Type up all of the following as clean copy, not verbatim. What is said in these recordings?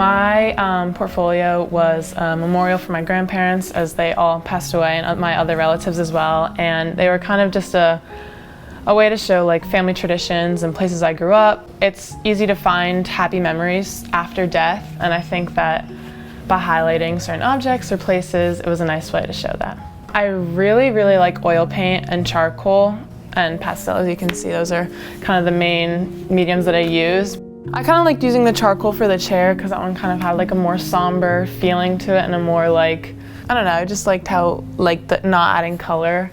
My portfolio was a memorial for my grandparents as they all passed away, and my other relatives as well, and they were kind of just a way to show like family traditions and places I grew up. It's easy to find happy memories after death, and I think that by highlighting certain objects or places, it was a nice way to show that. I really like oil paint and charcoal and pastel. As you can see, those are kind of the main mediums that I use. I kind of liked using the charcoal for the chair because that one kind of had like a more somber feeling to it and a more like, I don't know, I just liked how like the not adding color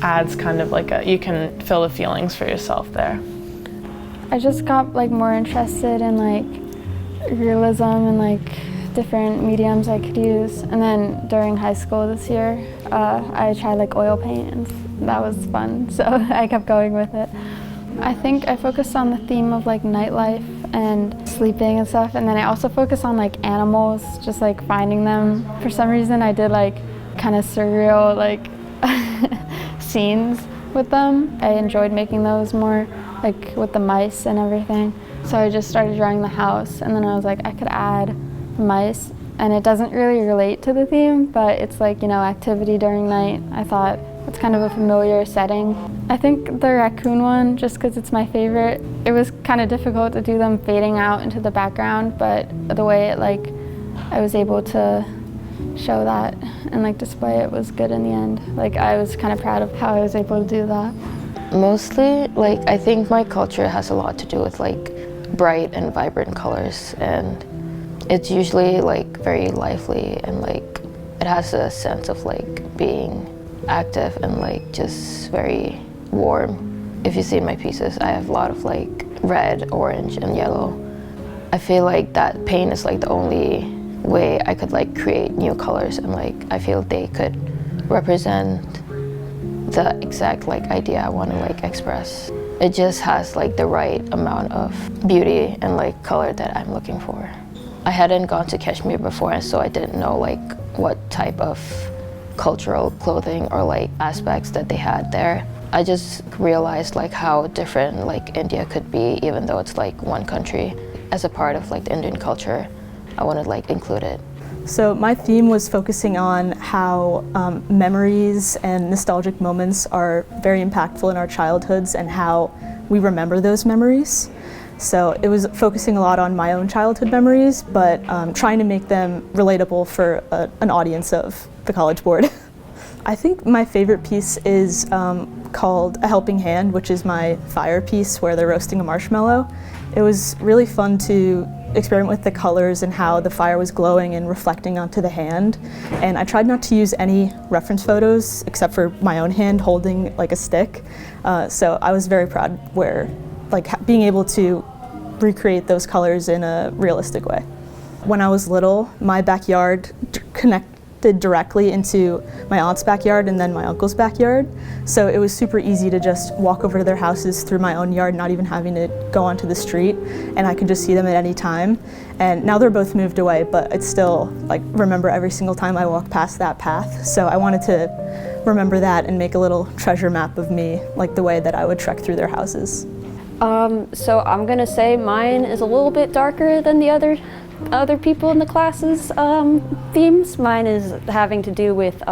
adds kind of like you can feel the feelings for yourself there. I just got like more interested in like realism and like different mediums I could use. And then during high school this year, I tried like oil paint and that was fun, so I kept going with it. I think I focused on the theme of like nightlife and sleeping and stuff, and then I also focused on like animals, just like finding them. For some reason I did like kind of surreal like scenes with them. I enjoyed making those more, like with the mice and everything. So I just started drawing the house, and then I was like, I could add mice, and it doesn't really relate to the theme, but it's like, you know, activity during night. I thought it's kind of a familiar setting. I think the raccoon one, just because it's my favorite. It was kind of difficult to do them fading out into the background, but the way it like, I was able to show that and like display it was good in the end. Like I was kind of proud of how I was able to do that. Mostly, like I think my culture has a lot to do with like bright and vibrant colors, and it's usually like very lively and like it has a sense of like being active and like just very warm. If you see my pieces, I have a lot of like red, orange, and yellow. I feel like that paint is like the only way I could like create new colors, and like I feel they could represent the exact like idea I want to like express. It just has like the right amount of beauty and like color that I'm looking for. I hadn't gone to Kashmir before, and so I didn't know like what type of cultural clothing or like aspects that they had there. I just realized like how different like India could be, even though it's like one country. As a part of like the Indian culture, I wanted to like include it. So my theme was focusing on how memories and nostalgic moments are very impactful in our childhoods and how we remember those memories. So it was focusing a lot on my own childhood memories, but trying to make them relatable for an audience of the College Board. I think my favorite piece is called A Helping Hand, which is my fire piece where they're roasting a marshmallow. It was really fun to experiment with the colors and how the fire was glowing and reflecting onto the hand. And I tried not to use any reference photos except for my own hand holding like a stick. So I was very proud where being able to recreate those colors in a realistic way. When I was little, my backyard connected directly into my aunt's backyard and then my uncle's backyard. So it was super easy to just walk over to their houses through my own yard, not even having to go onto the street, and I could just see them at any time. And now they're both moved away, but it's still like remember every single time I walk past that path. So I wanted to remember that and make a little treasure map of me, like the way that I would trek through their houses. So I'm gonna say mine is a little bit darker than the other people in the class's themes. Mine is having to do with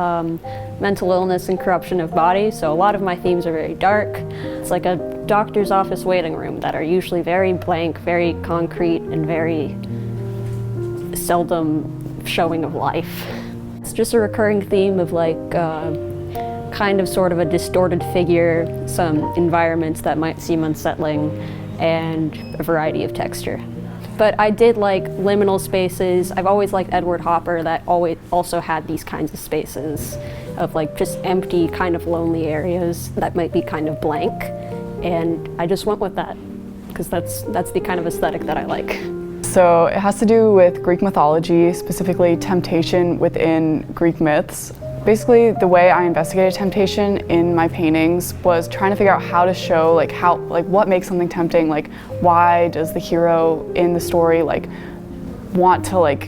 mental illness and corruption of body, so a lot of my themes are very dark. It's like a doctor's office waiting room that are usually very blank, very concrete, and very seldom showing of life. It's just a recurring theme of like kind of sort of a distorted figure, some environments that might seem unsettling, and a variety of texture. But I did like liminal spaces. I've always liked Edward Hopper that always also had these kinds of spaces of like just empty, kind of lonely areas that might be kind of blank. And I just went with that because that's the kind of aesthetic that I like. So it has to do with Greek mythology, specifically temptation within Greek myths. Basically, the way I investigated temptation in my paintings was trying to figure out how to show what makes something tempting, like why does the hero in the story want to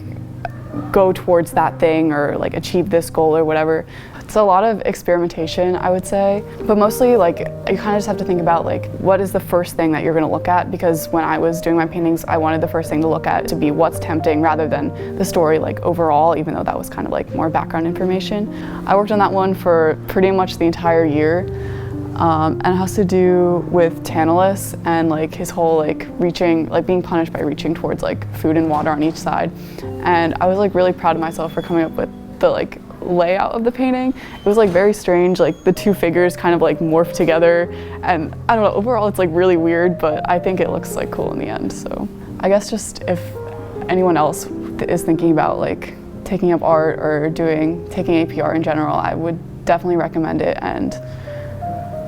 go towards that thing or achieve this goal or whatever. It's a lot of experimentation, I would say, but mostly like you kind of just have to think about like what is the first thing that you're going to look at, because when I was doing my paintings, I wanted the first thing to look at to be what's tempting rather than the story like overall, even though that was kind of like more background information. I worked on that one for pretty much the entire year, and it has to do with Tantalus and like his whole like reaching, like being punished by reaching towards like food and water on each side. And I was like really proud of myself for coming up with the like layout of the painting. It was like very strange, like the two figures kind of like morphed together, and I don't know, overall it's like really weird, but I think it looks like cool in the end. So I guess just if anyone else is thinking about like taking up art or taking APR in general, I would definitely recommend it. And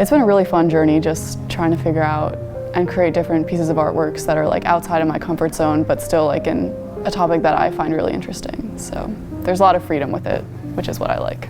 it's been a really fun journey just trying to figure out and create different pieces of artworks that are like outside of my comfort zone but still like in a topic that I find really interesting. So there's a lot of freedom with it, which is what I like.